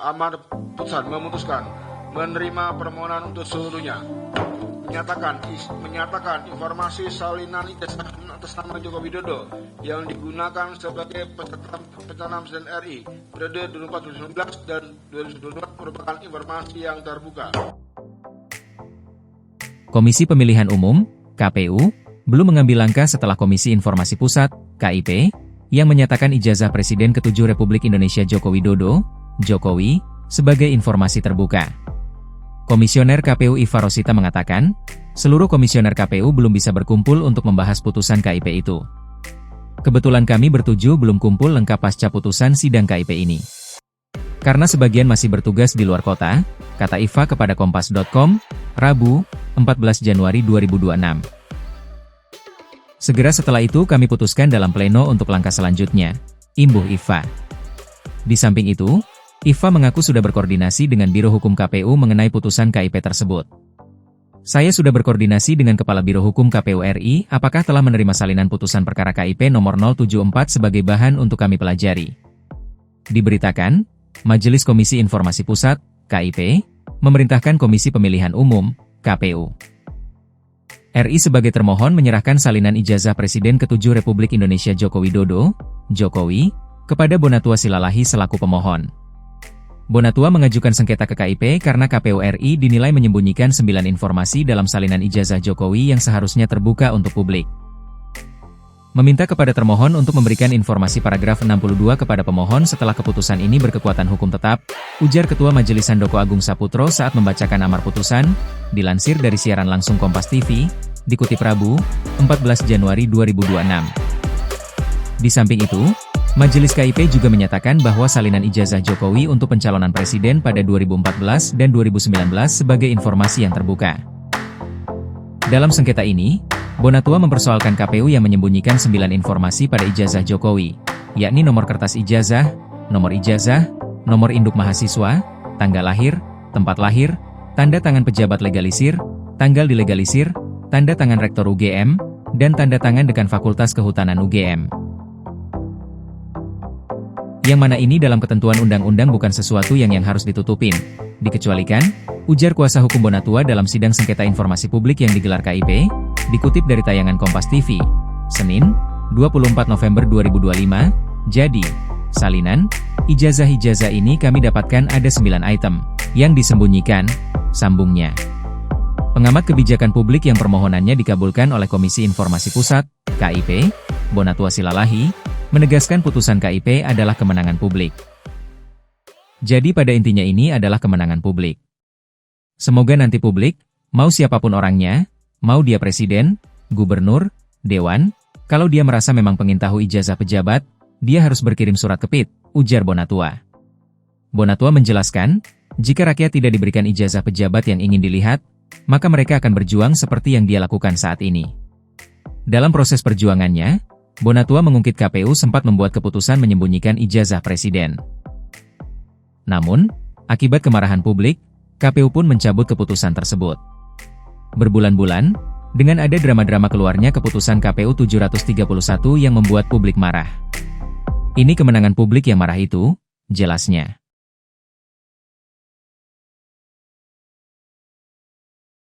amar putusan memutuskan menerima permohonan untuk seluruhnya. Menyatakan informasi salinan ijazah atas nama Joko Widodo yang digunakan sebagai peserta Presiden RI periode 2014-2019 dan 2024 merupakan informasi yang terbuka. Komisi Pemilihan Umum, KPU, belum mengambil langkah setelah Komisi Informasi Pusat, KIP, yang menyatakan ijazah Presiden ke-7 Republik Indonesia Joko Widodo, Jokowi, sebagai informasi terbuka. Komisioner KPU Iva Rosita mengatakan, seluruh komisioner KPU belum bisa berkumpul untuk membahas putusan KIP itu. Kebetulan kami bertujuh belum kumpul lengkap pasca putusan sidang KIP ini. Karena sebagian masih bertugas di luar kota, kata Iva kepada Kompas.com, Rabu, 14 Januari 2026. Segera setelah itu kami putuskan dalam pleno untuk langkah selanjutnya, imbuh Iva. Di samping itu, Iva mengaku sudah berkoordinasi dengan Biro Hukum KPU mengenai putusan KIP tersebut. Saya sudah berkoordinasi dengan Kepala Biro Hukum KPU RI apakah telah menerima salinan putusan perkara KIP nomor 074 sebagai bahan untuk kami pelajari. Diberitakan, Majelis Komisi Informasi Pusat, KIP, memerintahkan Komisi Pemilihan Umum, KPU RI sebagai termohon menyerahkan salinan ijazah Presiden ke-7 Republik Indonesia Joko Widodo, Jokowi, kepada Bonatua Silalahi selaku pemohon. Bonatua mengajukan sengketa ke KIP karena KPU RI dinilai menyembunyikan 9 informasi dalam salinan ijazah Jokowi yang seharusnya terbuka untuk publik. Meminta kepada termohon untuk memberikan informasi paragraf 62 kepada pemohon setelah keputusan ini berkekuatan hukum tetap, ujar Ketua Majelis Handoko Agung Saputro saat membacakan amar putusan, dilansir dari siaran langsung Kompas TV, dikutip Rabu, 14 Januari 2026. Di samping itu, Majelis KIP juga menyatakan bahwa salinan ijazah Jokowi untuk pencalonan presiden pada 2014 dan 2019 sebagai informasi yang terbuka. Dalam sengketa ini, Bonatua mempersoalkan KPU yang menyembunyikan 9 informasi pada ijazah Jokowi, yakni nomor kertas ijazah, nomor induk mahasiswa, tanggal lahir, tempat lahir, tanda tangan pejabat legalisir, tanggal dilegalisir, tanda tangan rektor UGM, dan tanda tangan dekan Fakultas Kehutanan UGM. Yang mana ini dalam ketentuan undang-undang bukan sesuatu yang harus ditutupin, dikecualikan, ujar kuasa hukum Bonatua dalam sidang sengketa informasi publik yang digelar KIP, dikutip dari tayangan Kompas TV, Senin, 24 November 2025, jadi, salinan, ijazah-ijazah ini kami dapatkan ada 9 item, yang disembunyikan, sambungnya. Pengamat kebijakan publik yang permohonannya dikabulkan oleh Komisi Informasi Pusat, KIP, Bonatua Silalahi, menegaskan putusan KIP adalah kemenangan publik. Jadi pada intinya ini adalah kemenangan publik. Semoga nanti publik, mau siapapun orangnya, mau dia presiden, gubernur, dewan, kalau dia merasa memang pengin tahu ijazah pejabat, dia harus berkirim surat ke PIT, ujar Bonatua. Bonatua menjelaskan, jika rakyat tidak diberikan ijazah pejabat yang ingin dilihat, maka mereka akan berjuang seperti yang dia lakukan saat ini. Dalam proses perjuangannya, Bonatua mengungkit KPU sempat membuat keputusan menyembunyikan ijazah presiden. Namun, akibat kemarahan publik, KPU pun mencabut keputusan tersebut. Berbulan-bulan, dengan ada drama-drama keluarnya keputusan KPU 731 yang membuat publik marah. Ini kemenangan publik yang marah itu, jelasnya.